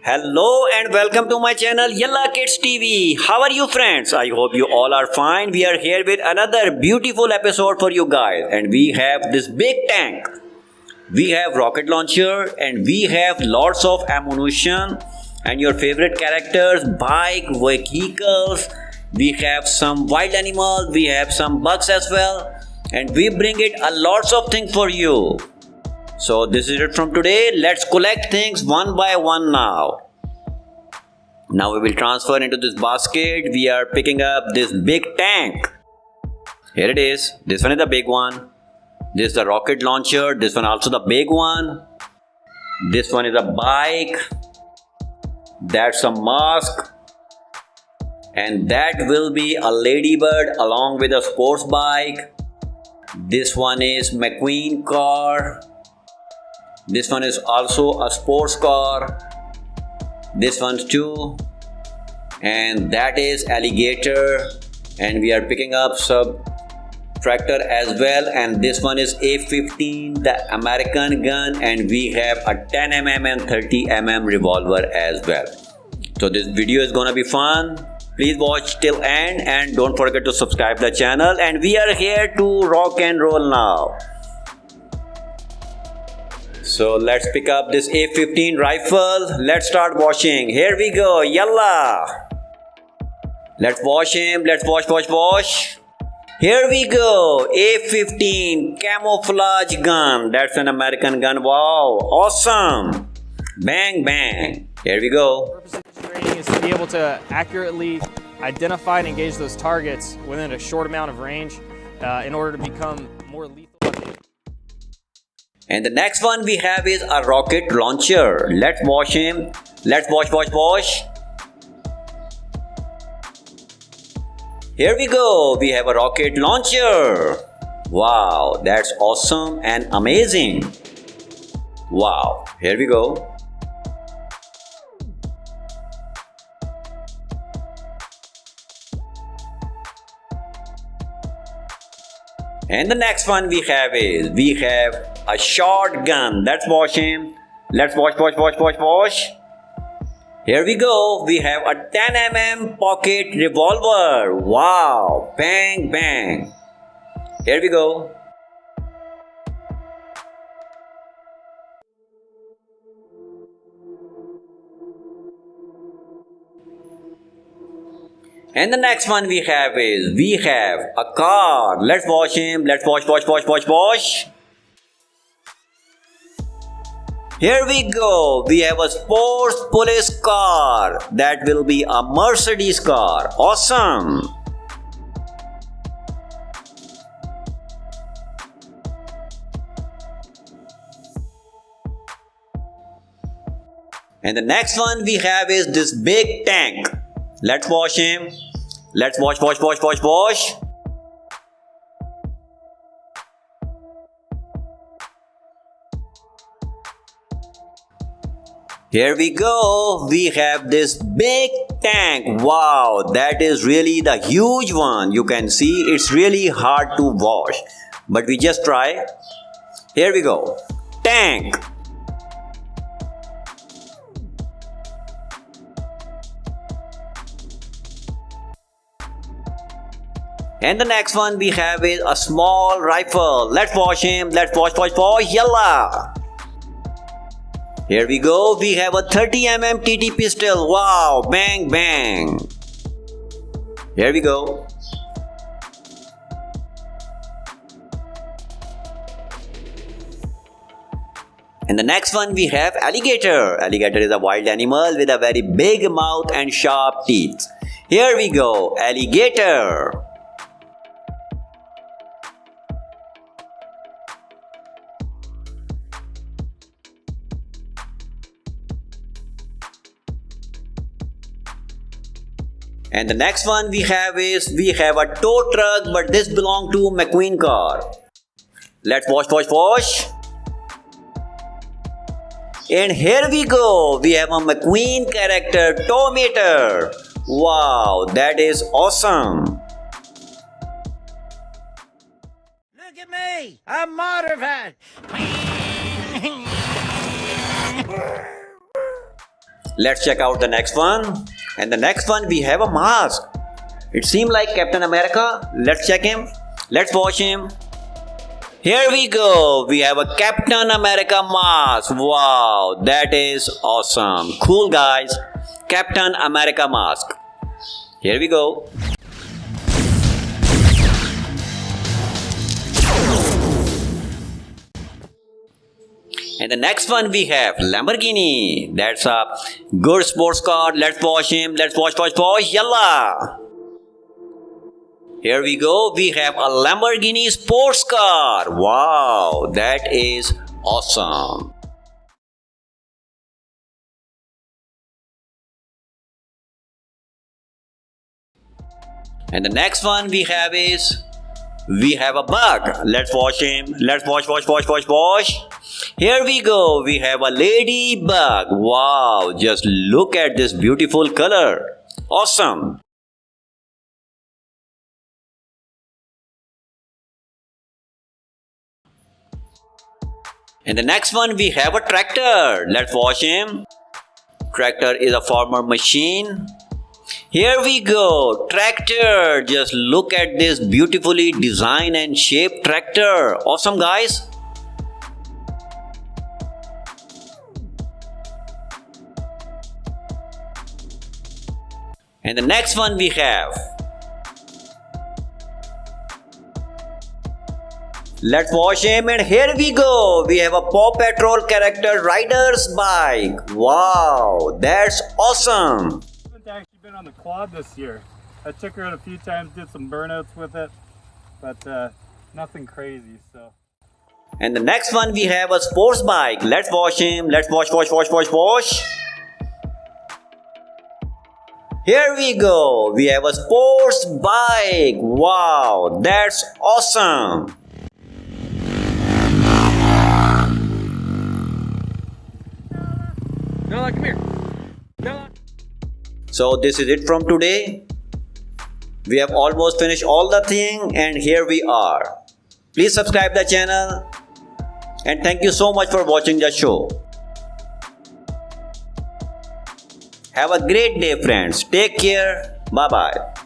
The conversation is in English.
Hello and welcome to my channel Yalla Kids TV. How are you friends? I hope you all are fine. We are here with another beautiful episode for you guys and we have this big tank. We have rocket launcher and we have lots of ammunition and your favorite characters, bike, vehicles. We have some wild animals, we have some bugs as well and we bring it a lots of things for you. So this is it from today. Let's collect things one by one now. Now we will transfer into this basket. We are picking up this big tank. Here it is. This one is the big one. This is the rocket launcher. This one also the big one. This one is a bike. That's a mask. And that will be a ladybird along with a sports bike. This one is mcQueen car. This one is also a sports car. This one too. And that is alligator. And we are picking up some tractor as well. And this one is A15, the American gun. And we have a 10mm and 30mm revolver as well. So this video is gonna be fun. Please watch till end and don't forget to subscribe the channel. And we are here to rock and roll now. So let's pick up this A15 rifle. Let's start washing. Here we go. Yalla. Let's wash him. Let's wash. Here we go. A15 camouflage gun. That's an American gun. Wow. Awesome. Bang, bang. Here we go. The purpose of this training is to be able to accurately identify and engage those targets within a short amount of range in order to become more lethal. And the next one we have is a rocket launcher. Let's wash him. Let's wash. Here we go. We have a rocket launcher. Wow, that's awesome and amazing. Wow, here we go. And the next one we have a shotgun. Let's wash him. Let's wash. Here we go. We have a 10mm pocket revolver. Wow. Bang, bang. Here we go. And the next one we have a car. Let's wash him. Let's wash. Here we go. We have a sports police car. That will be a Mercedes car. Awesome. And the next one we have is this big tank. Let's wash him. Let's wash. Here we go. We have this big tank. Wow, that is really the huge one. You can see it's really hard to wash. But we just try. Here we go. Tank. And the next one we have is a small rifle. Let's wash him. Let's wash. Yalla. Here we go. We have a 30mm TT pistol. Wow. Bang, bang. Here we go. And the next one we have alligator. Alligator is a wild animal with a very big mouth and sharp teeth. Here we go. Alligator. And the next one we have a tow truck, but this belongs to mcQueen car. Let's wash. And here we go. We have a mcQueen character tow meter. Wow, that is awesome. Look at me. I'm modified. Let's check out the next one. And the next one we have a mask. It seems like Captain America. Let's check him. Let's watch him. Here we go. We have a Captain America mask. Wow, that is awesome. Cool guys. Captain America mask. Here we go. And the next one we have Lamborghini. That's a good sports car. Let's watch him. Let's watch. Yalla. Here we go. We have a Lamborghini sports car. Wow, that is awesome. And the next one we have a bug. Let's watch him. Let's watch. Here we go. We have a ladybug. Wow, just look at this beautiful color. Awesome. And the next one we have a tractor. Let's watch him. Tractor is a farmer machine. Here we go. Tractor. Just look at this beautifully designed and shaped tractor. Awesome guys. And the next one we have. Let's watch him, and here we go. We have a Paw Patrol character rider's bike. Wow, that's awesome. I haven't actually been on the quad this year. I took her out a few times, did some burnouts with it, but nothing crazy. So. And the next one we have a sports bike. Let's watch him. Let's watch. Here we go. We have a sports bike. Wow, that's awesome. Yalla, come here. Yalla. So this is it from today. We have almost finished all the thing, and here we are. Please subscribe the channel, and thank you so much for watching the show. Have a great day, friends. Take care. Bye bye.